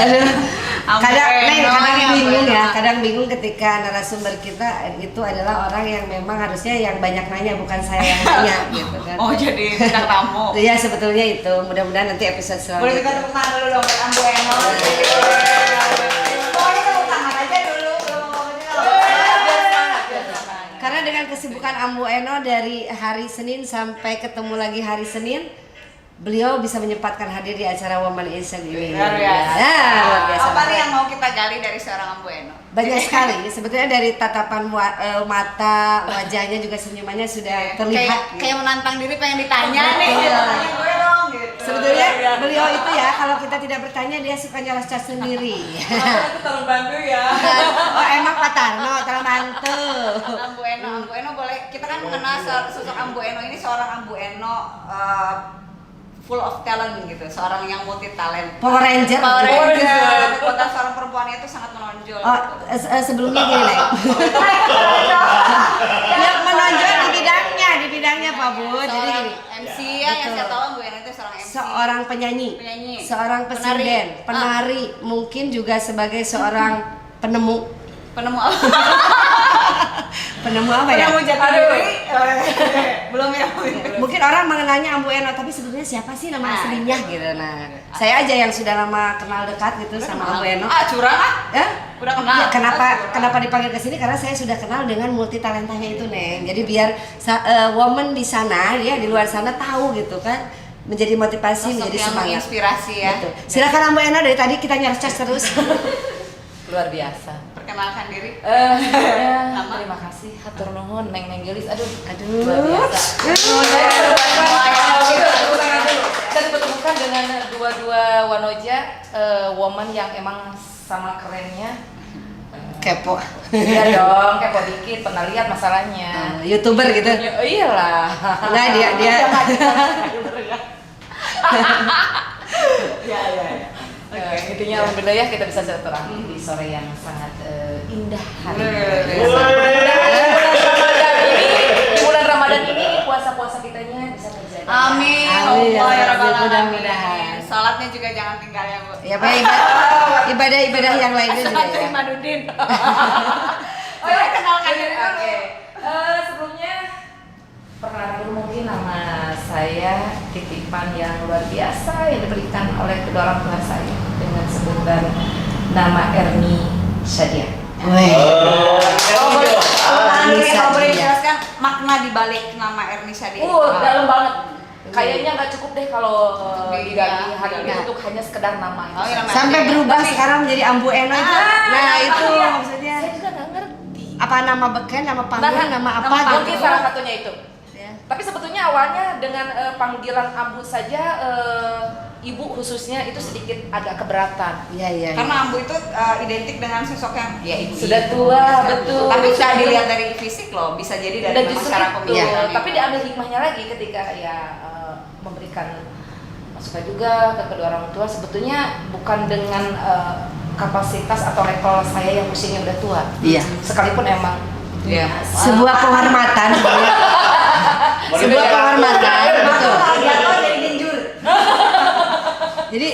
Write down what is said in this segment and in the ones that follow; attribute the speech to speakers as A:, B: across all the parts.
A: Aduh. Kadang bingung ya,
B: enak.
A: kadang bingung ketika narasumber kita itu adalah orang yang memang harusnya yang banyak nanya, bukan saya yang nanya gitu kan.
B: Oh, jadi bintang tamu.
A: Iya, sebetulnya itu. Mudah-mudahan nanti episode
B: Boleh kita
A: selanjutnya.
B: tepuk tangan dulu dong buat Ambu Eno. Pokoknya tepuk tangan aja dulu belum ngomongin.
A: Karena dengan kesibukan Ambu Eno dari hari Senin sampai ketemu lagi hari Senin, beliau bisa menyempatkan hadir di acara Woman Asian ini.
B: Luar biasa.
A: Ya, luar biasa.
B: Apa nih yang mau kita gali dari seorang Ambu Eno?
A: Banyak sekali. Sebetulnya dari tatapan mata, wajahnya juga senyumannya sudah terlihat.
B: Kayak menantang diri pengen ditanya nih.
A: Iya.
B: Tanya gue dong gitu.
A: Sebetulnya beliau itu ya, kalau kita tidak bertanya dia suka nyerocos sendiri.
C: Aku tolong bantu ya.
A: Oh emang Pak Tarno, tolong bantu.
B: Ambu Eno boleh, kita kan mengenal sosok Ambu Eno ini seorang Ambu Eno full of talent gitu, seorang yang multi talent.
A: Power Ranger.
B: Kekuatan seorang perempuan itu sangat menonjol.
A: Oh, sebelumnya gini Nek. Yang menonjol di bidangnya Pak Bud. Jadi
B: Seorang
A: gini.
B: MC ya, yang
A: Betul.
B: saya tahu Ambu Eno itu seorang MC.
A: Seorang penyanyi,
B: Penyanyi.
A: seorang pesinden, penari, mungkin juga sebagai seorang penemu penemu apa ya?
B: Penemu jati diri. Belum ya.
A: Mungkin orang mengenalnya Ambu Eno, tapi sebetulnya siapa sih nama aslinya gitu. Nah, saya aja yang sudah lama kenal dekat gitu sama Ambu Eno.
B: Curang ah.
A: Ya?
B: Udah kenal.
A: Ya, kenapa dipanggil ke sini? Karena saya sudah kenal dengan multi talentanya itu, Neng. Jadi biar woman di sana, ya di luar sana tahu gitu kan, menjadi motivasi, menjadi
B: yang
A: semangat.
B: menginspirasi ya.
A: Betul. Silakan Ambu Eno, dari tadi kita nyerocos terus.
C: Luar biasa.
B: Perkenalkan diri.
C: Terima kasih. Hatur nuhun Neng Gelis. Aduh. Luar biasa. Kita dipertemukan dengan dua wanoja woman yang emang sama kerennya.
A: Kepo.
C: Iya dong, kepo dikit, pernah lihat masalahnya.
A: YouTuber gitu.
C: Iyalah.
A: Enggak dia
C: Ya. Intinya alhamdulillah ya kita bisa silaturahmi di sore yang sangat indah hari ini. Di bulan Ramadan ini puasa-puasa kitanya bisa terjadi.
B: Amin.
A: Amin,
B: Allah ya
A: ya
B: rabbal
A: Rabbi,
B: alamin.
A: mudah-mudahan.
B: Salatnya juga jangan tinggal ya, Bu.
A: Ya baik, ibadah yang lainnya juga
B: Salat
A: ya.
B: Madudin. Oh ya, kenalkan diri dulu.
C: Oke. Sebelumnya perkenalan dulu mungkin nama saya titipan yang luar biasa yang diberikan oleh kedua orang tua saya dengan sebutan nama Erni Shadia.
B: Kalau boleh dijelaskan makna dibalik nama Erni Shadia.
C: Dalam banget. Kayaknya nggak cukup deh kalau digali hari ini
A: Nah.
C: untuk hanya sekedar nama itu.
B: Oh, iya, nama.
A: Sampai berubah
B: Tapi-
A: sekarang menjadi Ambu Eno itu. Nah, itu
B: iya.
A: maksudnya.
C: Saya juga nggak ngerti.
A: Apa nama beken, nama panggung, nama apa
C: Mungkin
A: gitu.
C: salah satunya itu.
A: Ya.
C: Tapi sebetulnya awalnya dengan panggilan Ambu saja ibu khususnya itu sedikit agak keberatan.
A: Iya.
B: Karena Ambu itu identik dengan sosok yang ya ibu
C: Sudah tua, betul.
B: Tapi bisa dilihat dari fisik loh, bisa jadi dari
C: Dan
B: memang
C: justru
B: cara
C: itu,
B: pemilihan.
C: tapi diambil hikmahnya lagi ketika ya memberikan masukan juga ke kedua orang tua. Sebetulnya bukan dengan kapasitas atau level saya yang usianya udah tua.
A: Iya.
C: Sekalipun emang
B: Iya.
A: Sebuah penghormatan. Sebuah penghormatan, betul.
B: Jadi genjur.
A: Jadi,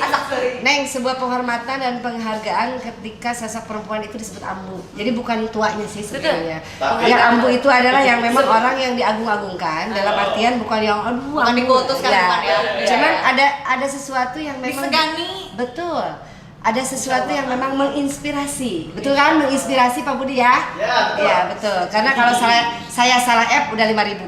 A: Neng, sebuah penghormatan dan penghargaan ketika sosok perempuan itu disebut Ambu. Jadi bukan tuanya sih sebenarnya. Yang Ambu itu adalah yang memang orang yang diagung-agungkan, dalam artian bukan yang aduh
B: Bukan
A: Ambu.
B: dikultuskan, bukan ya.
A: Cuman ada sesuatu yang memang
B: Disegani.
A: betul. Ada sesuatu yang memang menginspirasi. Betul kan? Menginspirasi Pak Budi ya? Ya, betul. Karena kalau saya salah app udah 5.000.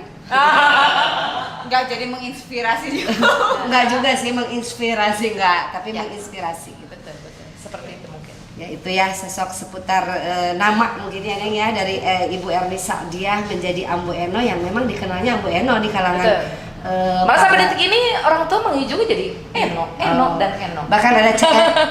B: Enggak jadi menginspirasi juga.
A: Enggak juga sih menginspirasi, enggak, tapi menginspirasi gitu.
C: betul. Seperti itu mungkin.
A: Ya itu ya sosok seputar nama mungkin ya Neng ya, dari Ibu Erni Sa'diah menjadi Ambu Eno yang memang dikenalnya Ambu Eno di kalangan
C: Malah sampai detik ini orang tua manggil juga jadi Eno dan Eno.
A: Bahkan ada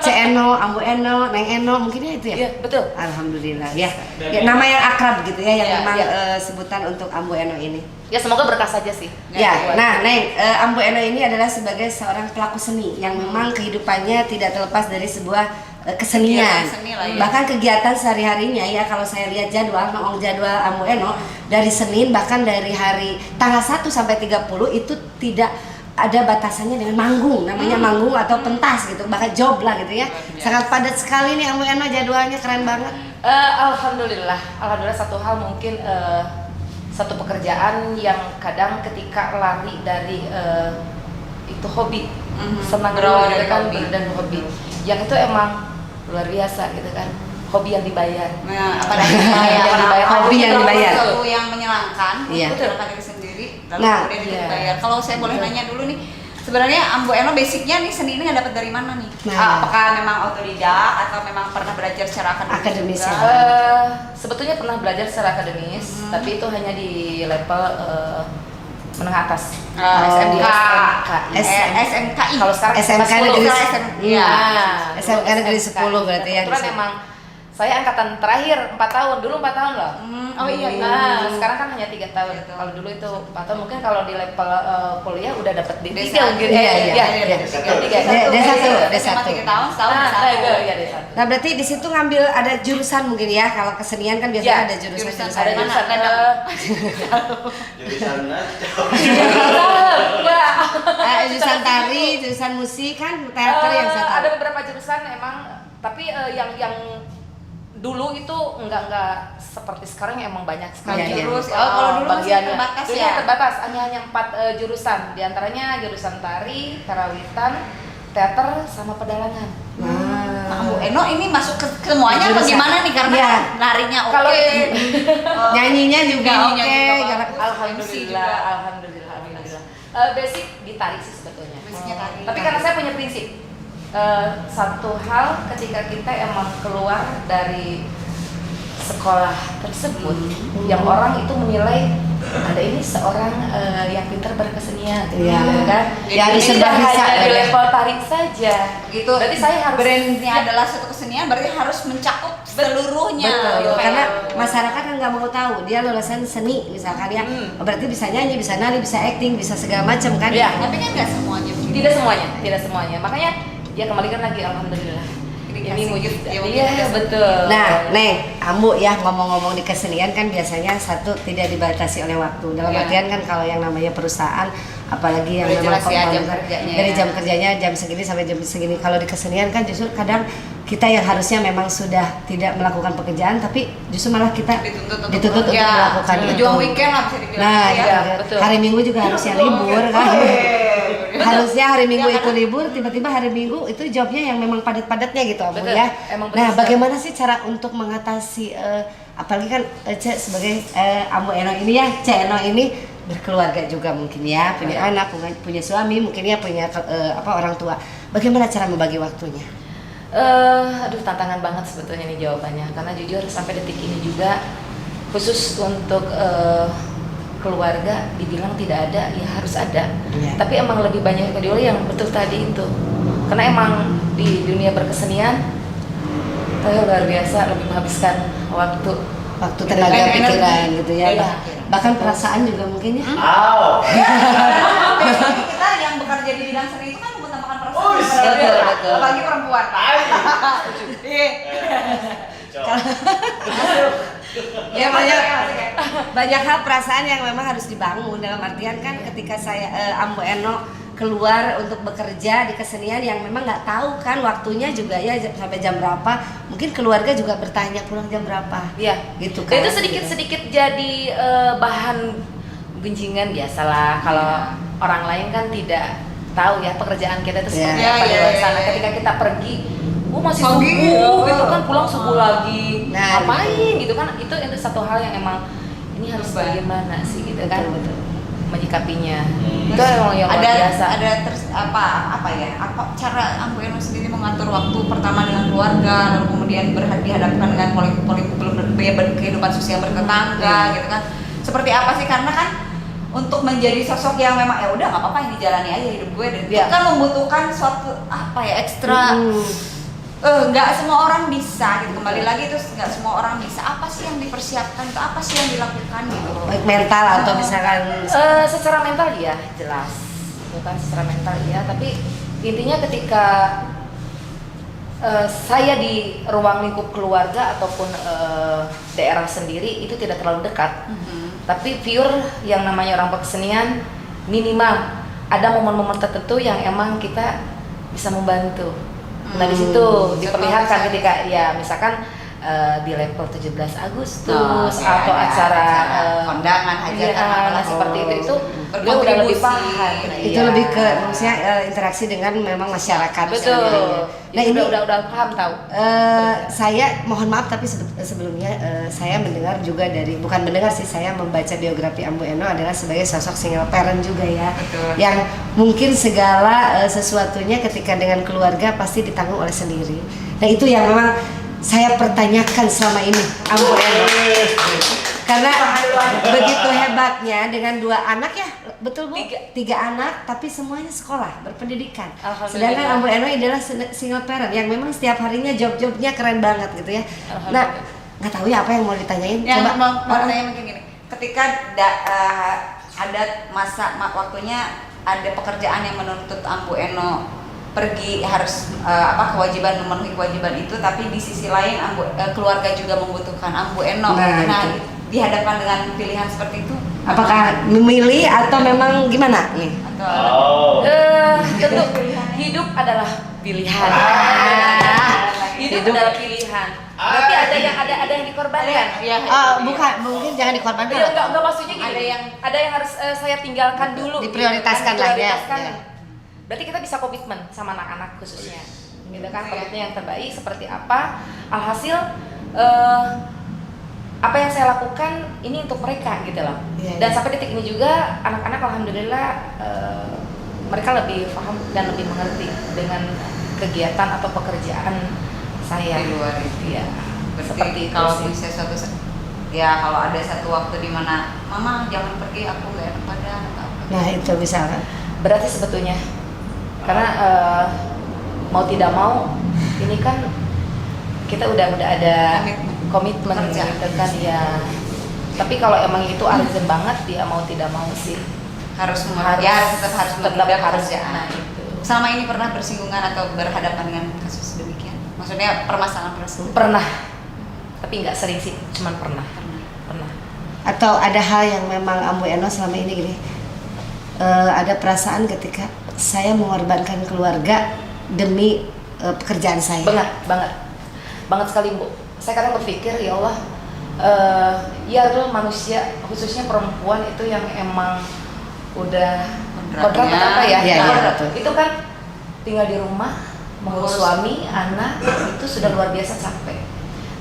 A: Eno, Ambu Eno, Neng Eno, mungkin ya itu ya.
C: Iya, betul.
A: Alhamdulillah ya. Ya nama yang akrab gitu ya, yang
C: Iya,
A: memang
C: iya.
A: sebutan untuk Ambu Eno ini.
C: Ya semoga berkah saja sih.
A: Ya, nah Neng, Ambu Eno ini adalah sebagai seorang pelaku seni yang memang kehidupannya tidak terlepas dari sebuah kesenian.
B: Seni lah, ya.
A: Bahkan kegiatan sehari-harinya ya, kalau saya lihat jadwal Ambu Eno dari Senin bahkan dari hari tanggal 1 sampai 30 itu tidak ada batasannya dengan manggung, namanya manggung atau pentas gitu, bahkan job lah gitu ya. Sangat padat sekali nih Ambu Eno, jadwalnya keren banget.
C: Alhamdulillah satu hal mungkin satu pekerjaan yang kadang ketika lari dari itu hobi, senang
B: Berawal
C: gitu
B: dari
C: kan,
B: hobi.
C: dan hobi, yang itu emang luar biasa gitu kan, hobi yang dibayar.
B: Nah, apalagi dibayar.
A: Hobi yang dibayar.
B: Sesuatu yang menyenangkan,
A: Iya.
B: menyenangkan diri sendiri, lalu
A: Nah,
B: kemudian
C: iya.
B: dibayar. Kalau saya boleh nanya dulu nih, sebenarnya Ambu Eno basicnya nih seni ini nggak dapat dari mana nih?
A: Nah.
B: Apakah memang otodidak atau memang pernah belajar secara
A: Akademis
B: juga?
A: ya.
C: Sebetulnya pernah belajar secara akademis, tapi itu hanya di level menengah atas.
B: SMK,
C: SMKI. Kalau sekarang
A: SMK
C: kelas 10.
A: negeri
B: Iya.
A: SMK negeri 10 berarti ya.
C: Kebetulan emang saya angkatan terakhir 4 tahun, dulu 4 tahun loh.
B: Oh iya.
C: Nah, sekarang kan hanya 3 tahun.
B: Betul.
C: Kalau dulu itu 4 tahun, mungkin kalau di level kuliah udah dapat D3
B: D1.
C: mungkin.
A: Iya.
C: D3.
A: D1.
B: 3 tahun, setahun
C: Nah,
B: D1.
C: iya D1.
A: Nah berarti di situ ngambil ada jurusan mungkin ya, kalau kesenian kan biasanya
C: Ya,
A: ada jurusan-jurusan.
C: Ada
B: Mana?
C: jurusan
D: Jurusan
A: Jurusan tari, jurusan musik kan, teater yang saya tahu.
C: ada beberapa jurusan emang, tapi yang dulu itu enggak seperti sekarang yang emang banyak sekali
A: Iya, iya.
B: Terus, kalau dulu masih
C: bagiannya.
B: terbatas
C: Dulu
B: ya?
C: terbatas, hanya 4 jurusan, diantaranya jurusan tari, karawitan, teater, sama pedalangan.
B: Nah, Ambu Eno ini masuk ke semuanya apa
A: Jurusan.
B: gimana nih? Karena
A: Iya.
B: narinya oke.
C: Kalau-
A: Nyanyinya juga
B: Nyanyinya
A: oke,
B: juga
A: galak.
B: bagus.
C: Alhamdulillah. Basic di tari sih sebetulnya.
B: Basicnya tari.
C: Tapi karena saya punya prinsip, satu hal ketika kita emang keluar dari sekolah tersebut, yang orang itu menilai ada ini seorang yang pintar berkesenian,
A: Iya.
C: gitu kan?
A: Ya, harus
C: Jadi
A: serba
C: tidak
A: bisa,
C: hanya di
A: ya.
C: level tari saja.
B: Gitu.
C: Berarti saya harus
B: brandnya adalah suatu kesenian, berarti harus mencakup seluruhnya.
A: Betul,
B: Gitu.
A: karena masyarakat kan nggak mau tahu dia lulusan seni misalkan ya, berarti bisa nyanyi, bisa nari, bisa acting, bisa segala macam kan?
C: Iya.
B: Tapi kan nggak semuanya begitu.
C: tidak semuanya. Makanya ya kembalikan lagi, alhamdulillah. Ini
B: Dikasih
C: wujud.
B: gift, ya,
C: Iya,
B: mungkin.
C: betul.
A: Nah, Neng, Ambu ya ngomong-ngomong di kesenian kan biasanya satu tidak dibatasi oleh waktu. Dalam
B: Iya.
A: artian kan kalau yang namanya perusahaan, apalagi yang
B: Udah
A: memang
B: jelas ya, jam
A: pembangunan,
B: kerjanya
A: dari
B: ya.
A: jam kerjanya jam segini sampai jam segini. Kalau di kesenian kan justru kadang kita yang harusnya memang sudah tidak melakukan pekerjaan, tapi justru malah kita
B: dituntut untuk
A: melakukan itu.
B: Berjuang weekend lah bisa dibilang.
A: Nah,
B: ya.
A: ya,
C: betul.
A: hari Minggu juga harusnya libur kan. Harusnya hari Minggu
B: Ya,
A: itu libur, tiba-tiba hari Minggu itu jobnya yang memang padat-padatnya gitu, Ambu
C: Betul,
A: ya.
C: emang
A: Nah,
C: betul.
A: bagaimana sih cara untuk mengatasi apalagi kan Cek sebagai Ambu Eno ini ya, Cek Eno ini berkeluarga juga mungkin ya, punya anak, punya suami, mungkin ya punya orang tua. Bagaimana cara membagi waktunya?
C: Aduh, tantangan banget sebetulnya nih jawabannya, karena jujur sampai detik ini juga khusus untuk keluarga dibilang tidak ada, ya harus ada.
A: Iya.
C: Tapi emang lebih banyak kedua yang betul tadi itu, karena emang di dunia berkesenian luar biasa, lebih menghabiskan waktu.
A: Waktu, tenaga,
B: Energi.
A: pikiran gitu ya.
C: Iya.
A: Bahkan perasaan juga mungkin ya.
B: Biasanya kita yang bekerja di bidang seni itu kan mengutamakan perasaan.
C: betul.
B: Apalagi perempuan. Iya.
A: Ya banyak hal perasaan yang memang harus dibangun, dalam artian kan ketika saya Ambu Eno keluar untuk bekerja di kesenian yang memang nggak tahu kan waktunya juga ya sampai jam berapa, mungkin keluarga juga bertanya pulang jam berapa.
C: Iya,
A: Gitu
C: Dan
A: kan.
C: itu sedikit-sedikit jadi bahan gunjingan biasalah. Kalau orang lain kan tidak tahu ya pekerjaan kita itu seperti
B: Iya,
C: apa di
B: iya,
C: luar
B: iya,
C: sana.
B: iya.
C: Ketika kita pergi, masih
B: Pagi,
C: subuh,
B: ya.
C: gitu kan pulang subuh lagi.
A: Nah,
C: Ngapain gitu kan? Itu satu hal yang emang ini harus bagaimana sih gitu kan?
A: Betul.
C: Menyikapinya.
D: Hmm.
C: Itu emang yang luar biasa.
B: ada terus apa cara Ambu Eno sendiri mengatur waktu pertama dengan keluarga, lalu kemudian dihadapkan dengan polemik kehidupan sosial bertetangga gitu kan, seperti apa sih? Karena kan untuk menjadi sosok yang memang ya udah nggak apa-apa, ini jalani aja hidup gue, dan itu
C: Iya.
B: kan membutuhkan suatu ekstra. Nggak semua orang bisa gitu, kembali lagi terus nggak semua orang bisa. Apa sih yang dipersiapkan, itu apa sih yang dilakukan gitu?
A: Baik mental atau misalkan
C: Secara mental ya jelas, bukan secara mental ya, tapi intinya ketika saya di ruang lingkup keluarga ataupun daerah sendiri itu tidak terlalu dekat, tapi pure yang namanya orang berkesenian minimal ada momen-momen tertentu yang emang kita bisa membantu. Nah di situ diperlihatkan ketika ya misalkan di level 17 Agustus atau acara
B: kondangan hajatan
C: seperti itu
B: beliau
C: udah lebih
B: berkontribusi.
C: paham.
A: Itu lebih ke maksudnya interaksi dengan memang masyarakat.
C: Betul.
A: Nah
C: ini
A: ini
C: udah paham tahu.
A: saya mohon maaf tapi sebelumnya saya mendengar juga dari bukan mendengar sih, saya membaca biografi Ambu Eno adalah sebagai sosok single parent juga ya.
B: Betul.
A: Yang mungkin segala sesuatunya ketika dengan keluarga pasti ditanggung oleh sendiri. Nah itu yang memang saya pertanyakan selama ini Ambu Eno. Karena begitu hebatnya dengan 2 anak ya, betul Bu? 3 anak tapi semuanya sekolah, berpendidikan. Sedangkan Ambu Eno adalah single parent yang memang setiap harinya job-jobnya keren banget gitu ya. Nah, nggak tahu ya apa yang mau ditanyain.
B: Yang
A: Coba
B: mau tanya mungkin gini, ketika ada waktunya ada pekerjaan yang menuntut Ambu Eno pergi harus kewajiban memenuhi kewajiban itu, tapi di sisi lain keluarga juga membutuhkan Ambu Eno. Nah dihadapkan dengan pilihan seperti itu,
A: apakah memilih atau memang gimana nih?
C: Tentu hidup adalah pilihan. Hidup adalah pilihan. Tapi ada yang dikorbankan.
A: Bukan, mungkin jangan dikorbankan.
C: Enggak maksudnya gini. Ada yang harus saya tinggalkan dulu.
A: Diprioritaskan lah ya.
C: Berarti kita bisa komitmen sama anak-anak khususnya, gitu kan? Komitmen yang terbaik seperti apa? Alhasil apa yang saya lakukan ini untuk mereka gitu loh. Dan sampai detik ini juga anak-anak alhamdulillah mereka lebih paham dan lebih mengerti dengan kegiatan atau pekerjaan saya
B: di luar itu.
C: Ya. Seperti
B: kalau
C: itu
B: bisa kalau ada satu waktu di mana mama jangan pergi, aku nggak enak badan atau apa.
A: Nah itu misalkan.
C: Berarti sebetulnya karena mau tidak mau ini kan kita udah ada komitmen gitu kan ya. Tapi kalau emang itu urgent banget dia mau tidak mau sih tetap harus pekerjaan. Nah, itu.
B: Selama ini pernah bersinggungan atau berhadapan dengan kasus demikian? Maksudnya permasalahan
C: Pernah. Tapi nggak sering sih, cuman pernah.
A: Atau ada hal yang memang Ambu Eno selama ini gini, ada perasaan ketika saya mengorbankan keluarga demi pekerjaan saya.
C: Banget sekali Bu. Saya kadang berpikir ya Allah, ya dulu manusia khususnya perempuan itu yang emang udah kontrak apa ya? Itu kan tinggal di rumah mengurus suami, anak itu sudah luar biasa capek.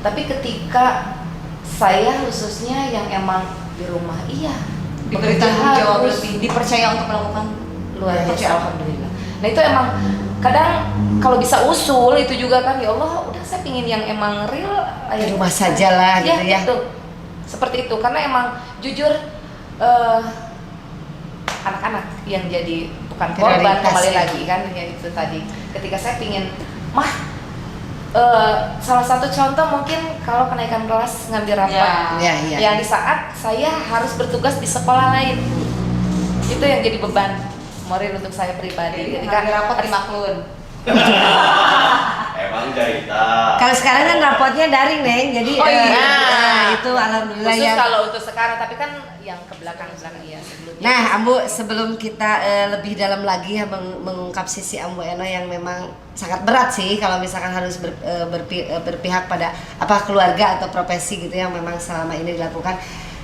C: Tapi ketika saya khususnya yang emang di rumah
B: diberi tanggung jawab lebih, dipercaya untuk melakukan
C: luar biasa alhamdulillah. Nah itu emang kadang kalau bisa usul itu juga kan ya Allah udah saya pingin yang emang real
A: di rumah saja lah gitu ya.
C: Gitu. Seperti itu karena emang jujur anak-anak yang jadi bukan korban kembali lagi kan ya itu tadi ketika saya pingin salah satu contoh mungkin kalau kenaikan kelas ngambil rapat yang di saat saya harus bertugas di sekolah lain itu yang jadi beban moral untuk saya pribadi.
B: Ketika rapat di Maklun
D: emang jahitan.
A: Kalau sekarang kan rapotnya daring Neng, jadi itu alhamdulillah
C: khusus
A: ya.
C: Kalau untuk sekarang tapi kan yang ke belakang ya sebelumnya.
A: Nah Ambu, sebelum kita lebih dalam lagi ya mengungkap sisi Ambu Eno yang memang sangat berat sih kalau misalkan harus berpihak pada keluarga atau profesi gitu yang memang selama ini dilakukan.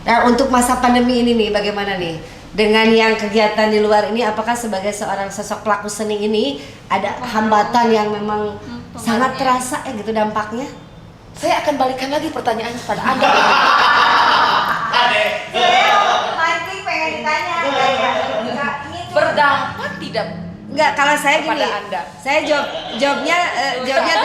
A: Nah untuk masa pandemi ini nih bagaimana nih dengan yang kegiatan di luar ini, apakah sebagai seorang sosok pelaku seni ini ada hambatan yang memang sangat terasa gitu dampaknya?
C: Saya akan balikan lagi pertanyaan pada Anda.
B: Nanti pengen ditanya
C: berdampak tidak?
A: Enggak, kalau saya gini,
C: Anda.
A: saya jobnya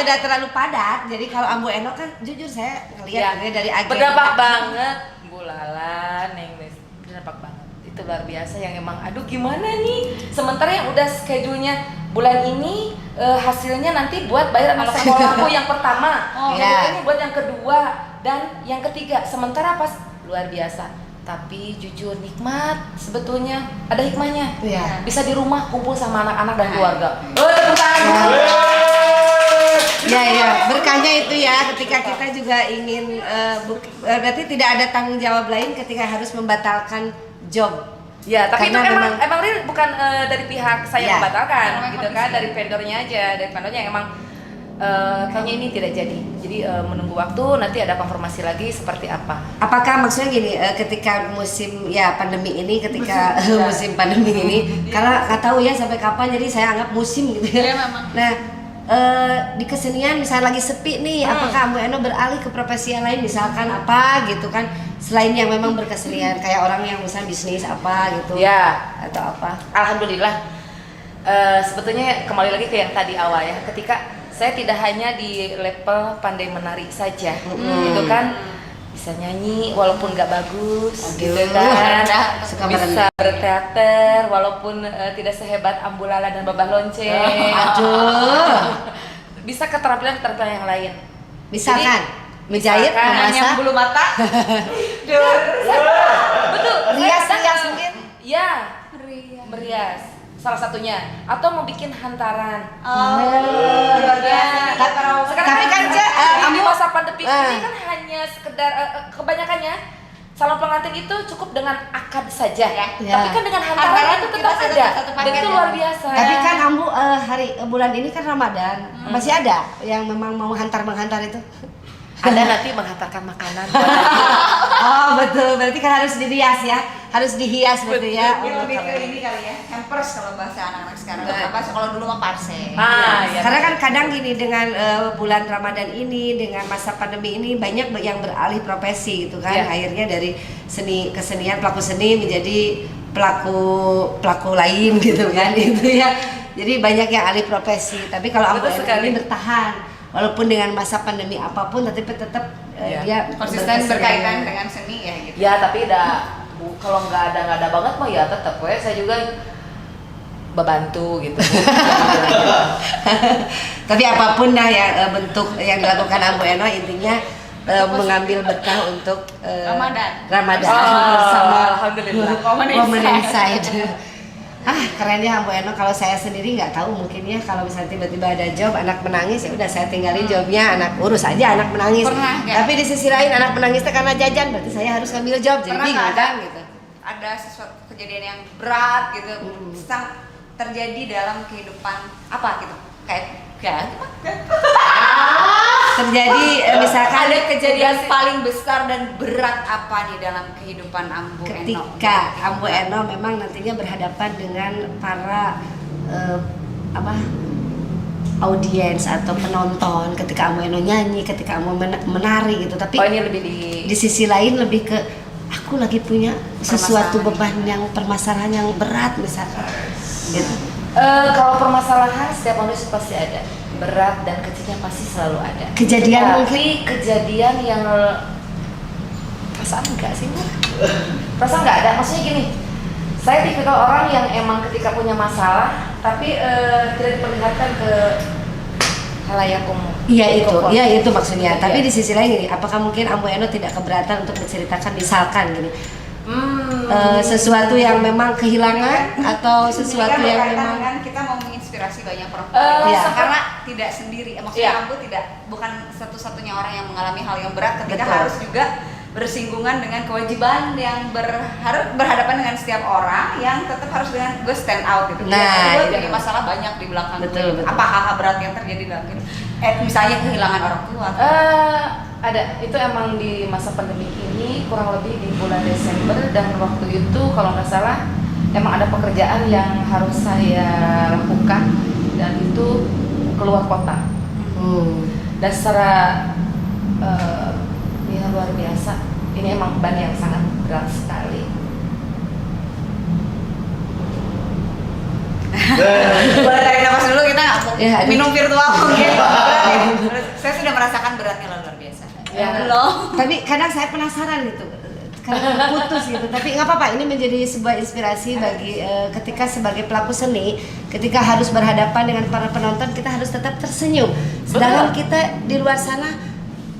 A: tidak terlalu padat. Jadi kalau Ambu Eno kan jujur saya ngelihat dari agenda.
C: Berdampak banget, Bu Lala, Neng Des, berdampak banget. Itu luar biasa yang emang aduh gimana nih. Sementara yang udah schedule-nya bulan ini hasilnya nanti buat bayar anak sekolahku yang pertama, ini buat yang kedua dan yang ketiga. Sementara pas luar biasa. Tapi jujur nikmat sebetulnya ada hikmahnya. Bisa di rumah kumpul sama anak-anak dan keluarga.
A: Berkahnya itu ya ketika kita juga ingin berarti tidak ada tanggung jawab lain ketika harus membatalkan job
C: Ya, tapi
A: Karena
C: itu
A: memang-
C: emang real bukan dari pihak saya
A: Ya.
C: membatalkan,
B: Memang
C: gitu kan, dari vendornya aja, dari vendornya emang kayaknya ini tidak jadi. Jadi menunggu waktu, nanti ada konfirmasi lagi seperti apa.
A: Apakah maksudnya gini, ketika musim ya pandemi ini, ketika musim pandemi ini, karena nggak tahu ya sampai kapan, jadi saya anggap musim gitu ya.
B: Iya, memang.
A: Nah, di kesenian misalnya lagi sepi nih, apakah Ambu Eno beralih ke profesi yang lain, misalkan apa gitu kan, selain yang memang berkesenian, kayak orang yang misalnya bisnis apa gitu,
C: Ya,
A: atau apa?
C: alhamdulillah. Sebetulnya kembali lagi ke yang tadi awal ya, ketika saya tidak hanya di level pandai menari saja, gitu kan, bisa nyanyi walaupun nggak bagus, gitu kan,
A: Suka
C: bisa berteater walaupun tidak sehebat Ambu Lala dan Babah Lonceng,
A: Aduh,
C: bisa keterampilan yang lain.
A: misalkan menjahit,
C: misalkan
B: Hanya
A: memasak,
B: bulu mata.
C: Betul,
A: rias
C: saya kadang,
A: mungkin.
C: ya, merias salah satunya, atau mau bikin hantaran.
B: Oh, luar biasa.
C: Sekarang
A: Tapi kan,
C: di
A: Ambu-
C: masa pandemi ini kan hanya sekedar kebanyakannya salon pengantin itu cukup dengan akad saja.
B: Ya.
C: Tapi kan dengan hantaran
B: Hantaran
C: itu
B: kita
C: tetap
B: satu-
C: ada.
B: satu
C: Dan
B: paket
C: itu
B: ya.
C: luar biasa.
A: Tapi kan Ambu bulan ini kan Ramadan, masih ada yang memang mau menghantar itu?
C: Anda nanti menghantarkan makanan.
A: Oh betul, berarti kan harus dirias ya, harus dihias betul ya.
B: Ini
A: Oh,
B: lebih ke
A: keren.
B: ini kali ya, hampers kalau bahasa anak-anak sekarang.
C: Nah.
B: Apa kalau dulu mah parse.
C: Ya.
A: Karena kan kadang gini dengan bulan Ramadan ini, dengan masa pandemi ini banyak yang beralih profesi gitu kan.
C: Iya.
A: Akhirnya dari kesenian pelaku seni menjadi pelaku lain gitu kan itu ya. Jadi banyak yang alih profesi. Tapi kalau Ambu
C: Betul
A: Eno
C: sekali.
A: ini bertahan walaupun dengan masa pandemi apapun, tapi tetap
C: Iya.
A: dia
B: Konsisten
A: berkesenian.
B: berkaitan dengan seni ya gitu.
C: Ya tapi kalau nggak ada banget mah ya tetap saya juga membantu gitu.
A: Tapi apapun dah ya bentuk yang dilakukan Ambu Eno, intinya mengambil berkah untuk Ramadan
C: Oh,
A: bersama
C: alhamdulillah.
A: Women Inside. Keren ya Ambu Eno. Kalau saya sendiri nggak tahu, mungkin ya kalau misalnya tiba-tiba ada job anak menangis, ya udah saya tinggalin jobnya, anak urus aja anak menangis.
B: Pernah nggak?
A: Tapi di sisi lain anak menangis karena jajan, berarti saya harus ngambil job, jadi
B: Pernah
A: bingung
B: nggak
A: kan gitu.
B: Ada sesuatu kejadian yang berat gitu, terjadi dalam kehidupan apa gitu? Kayak
A: Terjadi misalkan
B: ada kejadian paling besar dan berat apa nih dalam kehidupan Ambu Eno?
A: ketika Ambu Eno memang nantinya berhadapan dengan para audiens atau penonton, ketika Ambu Eno nyanyi, ketika Ambu menari gitu. Tapi
C: Oh ini lebih
A: di sisi lain lebih ke aku lagi punya sesuatu
B: Permasalahan.
A: beban yang permasalahan yang berat misalkan gitu.
C: kalau permasalahan setiap manusia pasti ada, berat dan kecilnya pasti selalu ada.
A: Kejadian
C: Tapi
A: mungkin
C: kejadian yang perasaan enggak sih Bu? Perasaan enggak ada, maksudnya gini, saya tipikal orang yang emang ketika punya masalah tapi tidak diperlihatkan ke halayak umum.
A: iya itu maksudnya.
C: Iya.
A: Tapi di sisi lain gini, apakah mungkin Ambu Eno tidak keberatan untuk menceritakan misalkan gini sesuatu yang memang kehilangan atau sesuatu
B: Ini kan
A: yang
B: berkaitan
A: memang
B: dengan kita mau menginspirasi banyak perempuan
A: Iya.
B: karena tidak sendiri, maksudnya
C: Iya.
B: Ambu bukan satu-satunya orang yang mengalami hal yang berat ketika
A: Betul.
B: harus juga bersinggungan dengan kewajiban yang harus berhadapan dengan setiap orang yang tetap harus dengan gue stand out gitu.
A: Nah,
B: gue
A: iya.
B: punya masalah banyak di belakang
A: Betul,
B: gue.
A: betul.
B: Apa hal-hal berat yang terjadi dalam hidup? Misalnya kehilangan orang tua.
C: Ada, itu emang di masa pandemi ini kurang lebih di bulan Desember, dan waktu itu kalau nggak salah emang ada pekerjaan yang harus saya lakukan dan itu keluar kota. Dan secara ya luar biasa, ini emang beban yang sangat berat sekali.
B: Boleh tarik nafas dulu, kita
A: Ya, aduh.
B: minum virtual mungkin. Berat ya? Saya sudah merasakan beratnya luar biasa.
C: Ya.
B: Belum.
A: tapi kadang saya penasaran gitu, kadang putus gitu. Tapi nggak apa-apa, ini menjadi sebuah inspirasi bagi ketika sebagai pelaku seni, ketika harus berhadapan dengan para penonton, kita harus tetap tersenyum. Sedangkan kita di luar sana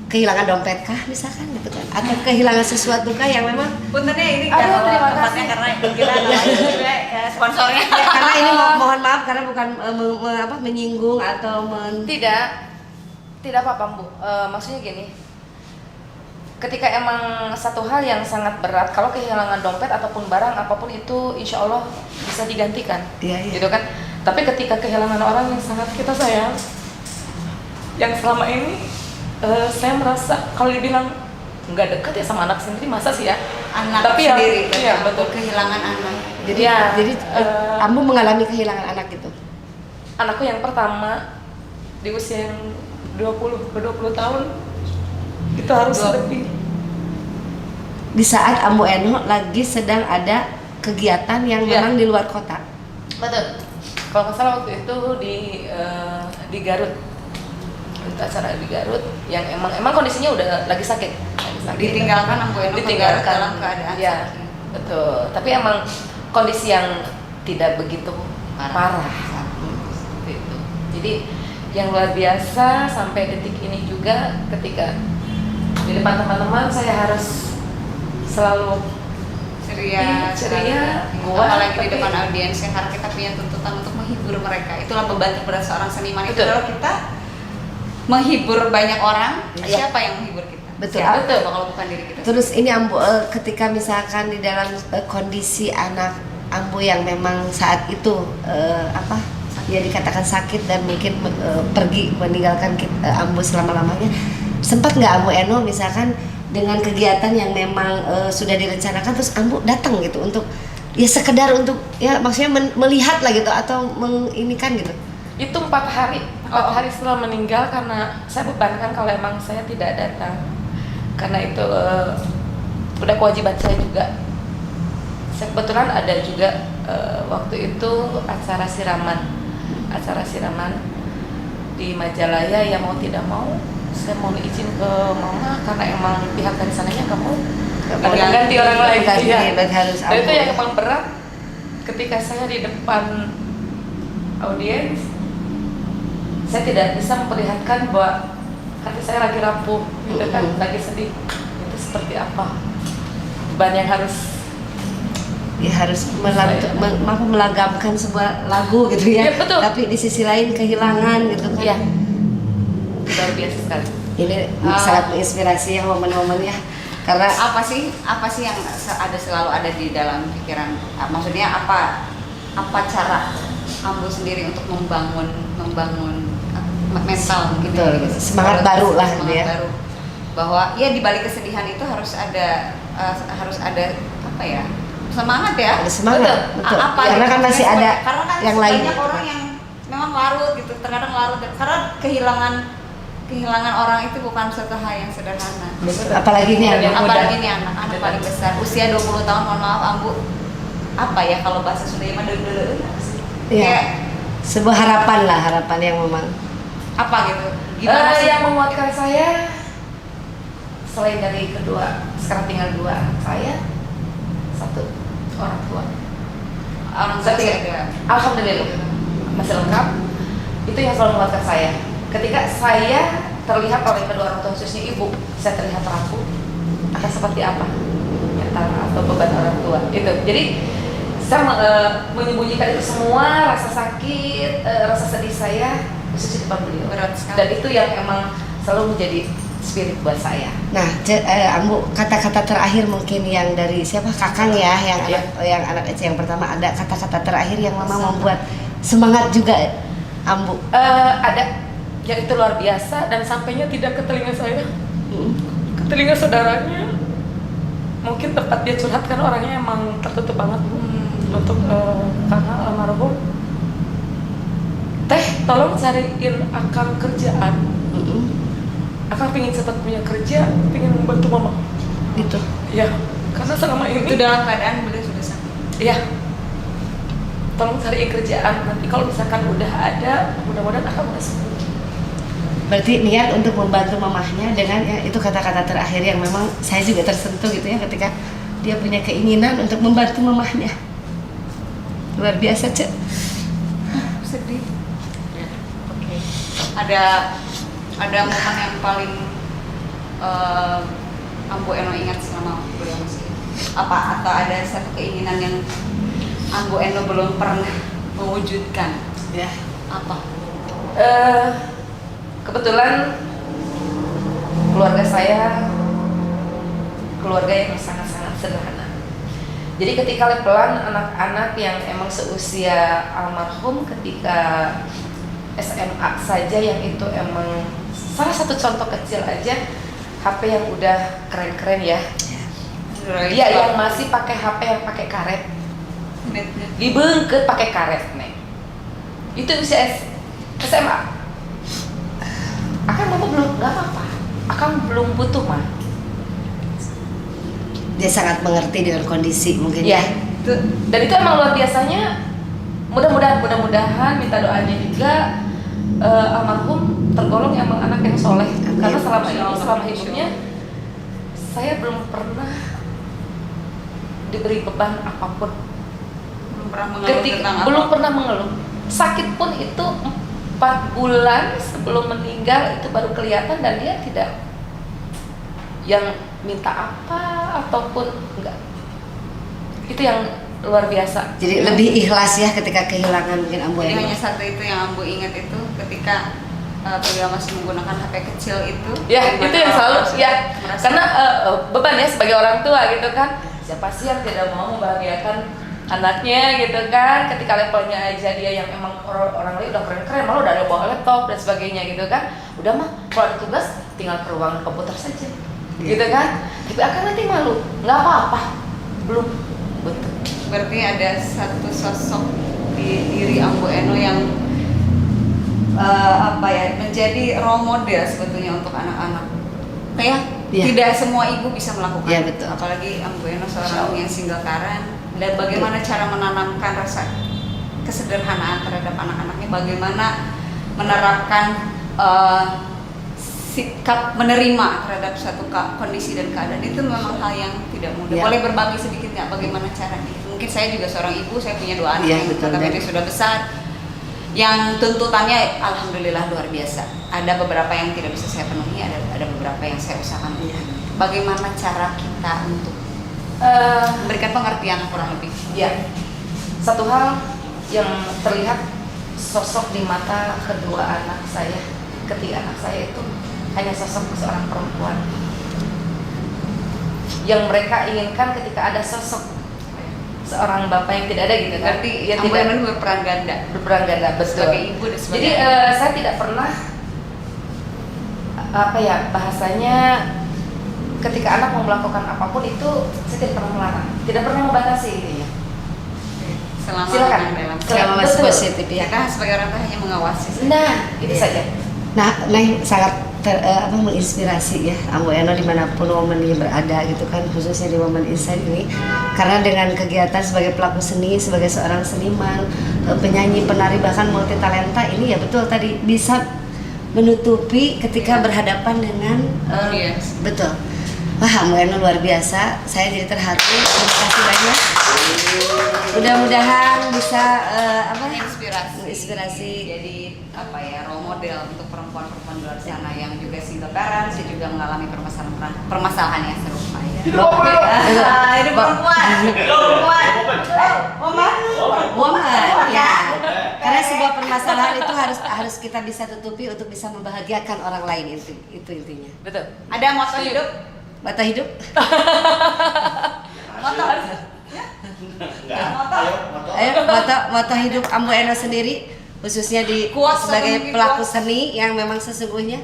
A: kehilangan dompet kah misalkan gitu kan, atau kehilangan sesuatu kah yang memang
B: Puntennya ini
C: Aduh,
B: kalau
C: terima
B: tempatnya
C: kasih.
B: karena kita namanya sponsornya.
A: karena ini mohon maaf karena bukan menyinggung atau
C: Tidak apa-apa Bu. Maksudnya gini, ketika emang satu hal yang sangat berat, kalau kehilangan dompet ataupun barang apapun itu insya Allah bisa digantikan, gitu kan. Tapi ketika kehilangan orang yang sangat kita sayang, yang selama ini saya merasa kalau dibilang nggak dekat ya sama anak sendiri, masa sih ya?
B: Anak
C: tapi
B: sendiri,
C: ya betul,
B: kehilangan anak.
A: Jadi Ambu mengalami kehilangan anak gitu.
C: Anakku yang pertama di usia yang 20 tahun itu harus lebih.
A: Di saat Ambu Eno lagi sedang ada kegiatan yang memang di luar kota.
C: Betul. Kalau nggak salah waktu itu di Garut, itu acara di Garut yang emang kondisinya udah lagi sakit.
B: Ditinggalkan Ambu Eno dalam keadaan sakit.
C: Betul. Tapi emang kondisi yang tidak begitu parah. Gitu. Jadi yang luar biasa sampai detik ini juga ketika di depan teman-teman saya harus selalu ceria,
B: apalagi di depan audiens yang karena kita punya tuntutan untuk menghibur mereka. Itulah beban terberat seorang seniman. Itu kalau kita menghibur banyak orang, siapa yang menghibur kita?
A: Betul.
B: Betul, kalau bukan diri kita.
A: Terus ini Ambu ketika misalkan di dalam kondisi anak Ambu yang memang saat itu ya dikatakan sakit dan mungkin pergi meninggalkan Ambu selama-lamanya, sempat nggak Ambu Eno misalkan dengan kegiatan yang memang sudah direncanakan terus Ambu datang gitu untuk ya sekedar untuk ya maksudnya melihat lah gitu atau menginikan gitu?
C: Itu 4 hari setelah meninggal, karena saya bebankan kalau emang saya tidak datang, karena itu udah kewajiban saya juga. Saya kebetulan ada juga waktu itu acara siraman di Majalaya, ya mau tidak mau saya mau izin ke mama karena emang pihak dari sananya kamu ganti orang lain. Dan itu yang paling berat ketika saya di depan audiens, saya tidak bisa memperlihatkan bahwa hati saya lagi rapuh, gitu kan, lagi sedih. Itu seperti apa beban yang harus
A: melagamkan sebuah lagu gitu ya.
C: Betul.
A: Tapi di sisi lain kehilangan gitu kan.
C: Iya. Luar biasa sekali.
A: Ini sangat menginspirasi ya momen-momen ya. Karena
B: apa sih yang selalu ada di dalam pikiran? Maksudnya apa cara Ambu sendiri untuk membangun mental mungkin
A: gitu, semangat baru lah gitu ya.
B: Baru. Bahwa ya di balik kesedihan itu harus ada apa ya? Semangat ya.
A: Ada semangat. Betul. Karena
B: gitu?
A: kan masih ada
B: karena kan
A: yang lain.
B: Banyak orang yang memang larut gitu, terkadang larut karena kehilangan orang itu bukan suatu hal yang sederhana.
A: Betul. Apalagi ini
B: anak paling besar usia 20 tahun. Mohon maaf Ambu, apa ya kalau bahasa Sundanya mah dulu
A: ya, sebuah harapan yang memang
B: apa gitu. Gimana sih
C: yang menguatkan saya selain dari kedua, sekarang tinggal 2 anak saya, 1 orang tua. Alhamdulillah masih lengkap. Itu yang selalu menguatkan saya. Ketika saya terlihat oleh kedua orang tua, khususnya ibu, saya terlihat rapuh, akan seperti apa atau beban orang tua itu. Jadi saya menyembunyikan itu semua, rasa sakit, rasa sedih saya khususnya di depan beliau. Berat sekali. Dan itu yang emang selalu menjadi spirit buat saya.
A: Nah, Ambu, kata-kata terakhir mungkin yang dari siapa, Kakang ya, yang anak Ece yang pertama, ada kata-kata terakhir yang memang membuat semangat juga Ambu.
C: Ada, yang itu luar biasa dan sampainya tidak ke telinga saya, ke telinga saudaranya. Mungkin tempat dia curhatkan orangnya emang tertutup banget untuk kakak almarhum. Teh, tolong cariin akang kerjaan. Akang pengen cepat punya kerja, pengen membantu mama.
A: Gitu.
C: Iya, karena selama ini
B: itu dalam keadaan beliau sudah sakit.
C: Iya. Tolong cariin kerjaan. Nanti kalau misalkan udah ada, mudah-mudahan akang udah sembuh.
A: Berarti niat untuk membantu mamahnya dengan ya, itu kata-kata terakhir yang memang saya juga tersentuh gitu ya ketika dia punya keinginan untuk membantu mamahnya. Luar biasa, Cek.
B: Sedih. Oke. Ada momen yang paling Ambu Eno ingat selama beliau masih apa, atau ada satu keinginan yang Ambu Eno belum pernah mewujudkan?
A: Ya.
B: Apa?
C: Kebetulan keluarga saya keluarga yang sangat-sangat sederhana. Jadi ketika levelan anak-anak yang emang seusia almarhum ketika SMA saja, yang itu emang salah satu contoh kecil aja, HP yang udah keren-keren ya. Dia yang masih pakai HP yang pakai karet, dibeungkeut pakai karet nih. Itu usia SMA. Akan mama belum, nggak apa-apa. Akan belum butuh mah.
A: Dia sangat mengerti dengan kondisi mungkin
C: Ya. Dan itu emang luar biasanya. Mudah-mudahan minta doanya juga almarhum tergolong emang anak yang soleh.
A: Amin.
C: Karena selama hidupnya saya belum pernah diberi beban apapun. Belum pernah mengeluh. Sakit pun itu 4 bulan sebelum meninggal itu baru kelihatan, dan dia tidak yang minta apa ataupun enggak. Itu yang luar biasa.
A: Jadi lebih ikhlas ya ketika kehilangan mungkin Ambu
B: Jadi
A: Eno.
B: hanya satu itu yang Ambu ingat, itu ketika beliau masih menggunakan HP kecil itu.
C: Ya, itu yang selalu ya.
B: merasa-
C: Karena beban ya sebagai orang tua gitu kan. Siapa sih yang tidak mau membahagiakan anaknya gitu kan, ketika levelnya aja dia yang emang orang lain udah keren-keren, malah udah ada bawa laptop dan sebagainya gitu kan. Udah mah kalau ada tugas tinggal ke ruangan komputer saja. Gitu kan. Tapi akan nanti malu. Nggak apa-apa. Belum betul.
B: Berarti ada satu sosok di diri Ambu Eno yang menjadi role model sebetulnya untuk anak-anak. Kayak
A: Iya.
B: tidak semua ibu bisa melakukan.
A: Iya, betul.
B: Apalagi Ambu Eno seorang yang single parent, dan bagaimana cara menanamkan rasa kesederhanaan terhadap anak-anaknya, bagaimana menerapkan sikap menerima terhadap suatu kondisi dan keadaan, itu memang hal yang tidak mudah.
A: Ya.
B: Boleh berbagi sedikit nggak bagaimana caranya? Mungkin saya juga seorang ibu, saya punya 2 anak
A: Ya,
B: yang
A: betul,
B: notabene
A: dan-
B: sudah besar, yang tuntutannya alhamdulillah luar biasa. Ada beberapa yang tidak bisa saya penuhi, ada beberapa yang saya usahakan. Bagaimana cara kita untuk memberikan pengertian kurang lebih?
C: Ya, satu hal yang terlihat sosok di mata kedua anak saya, ketiga anak saya itu hanya sosok seorang perempuan yang mereka inginkan ketika ada sosok seorang bapak yang tidak ada gitu kan.
B: Berarti
C: Ya,
B: Ambu
C: tidak
B: Eno berperan ganda
C: berperan ganda, betul.
B: sebagai ibu dan sebagai
C: Jadi saya tidak pernah bahasanya ketika anak mau melakukan apapun itu saya tidak pernah melarang, tidak pernah membatasi intinya.
B: selama
C: Silakan.
B: dalam
A: Selama masih
C: Betul.
A: positif ya.
B: kita sebagai orang tua hanya mengawasi saja.
C: Nah, itu saja.
A: Nah, Neng sangat menginspirasi ya Ambu Eno dimanapun momennya berada gitu kan, khususnya di momen Insight ini, karena dengan kegiatan sebagai pelaku seni, sebagai seorang seniman, penyanyi, penari, bahkan multi talenta ini, ya betul tadi bisa menutupi ketika berhadapan dengan
B: Yes.
A: betul. Wah, Ambu Eno luar biasa, saya jadi terharu. Terima kasih banyak. Mudah-mudahan bisa menginspirasi.
B: Jadi role model untuk perempuan-perempuan di luar sana yang juga single parent, yang juga mengalami permasalahan yang serupa ya. Hidup perempuan.
A: Woman, ya. Karena sebuah permasalahan itu harus kita bisa tutupi untuk bisa membahagiakan orang lain, itu intinya.
C: Betul.
B: Ada moto hidup?
A: Mata hidup.
B: Moto.
A: Ayo, moto hidup Ambu Eno sendiri, khususnya
B: Kuat,
A: sebagai
B: mungkin
A: pelaku
B: kuat.
A: seni yang memang sesungguhnya.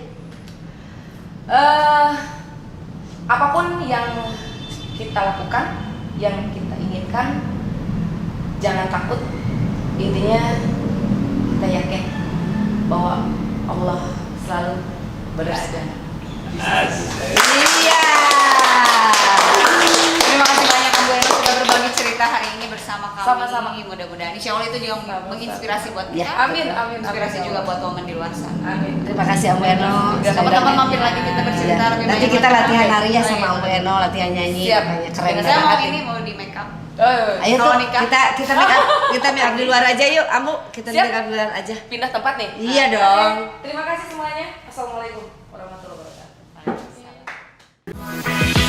C: Apapun yang kita lakukan, yang kita inginkan, jangan takut. Intinya kita yakin bahwa Allah selalu berada.
A: Iya.
B: Terima kasih banyak Ambu Eno sudah berbagi cerita hari ini bersama kami.
C: Sama-sama.
B: Mudah-mudahan insya Allah itu juga menginspirasi buat kita.
A: Ya.
C: Amin, amin,
B: Inspirasi
C: amin.
B: juga buat woman di luar sana.
C: Amin.
A: Terima kasih Ambu Eno.
B: Kapan-kapan mampir lagi kita bercerita
A: Ya.
B: lebih
A: Nanti
B: banyak
A: kita
B: lagi.
A: latihan nari ya
B: Oh,
A: sama
B: iya.
A: Ambu Eno, latihan nyanyi.
C: Siap.
A: Makanya keren
B: Saya mau
A: banget.
B: ini mau di make up.
A: Ayo
B: Kalau
A: tuh,
B: nikah.
A: kita make up di luar aja yuk, Ambu. Kita
C: Siap.
A: make up di luar aja.
C: Pindah tempat nih.
A: Iya dong.
C: Terima kasih semuanya. Assalamualaikum warahmatullahi wabarakatuh.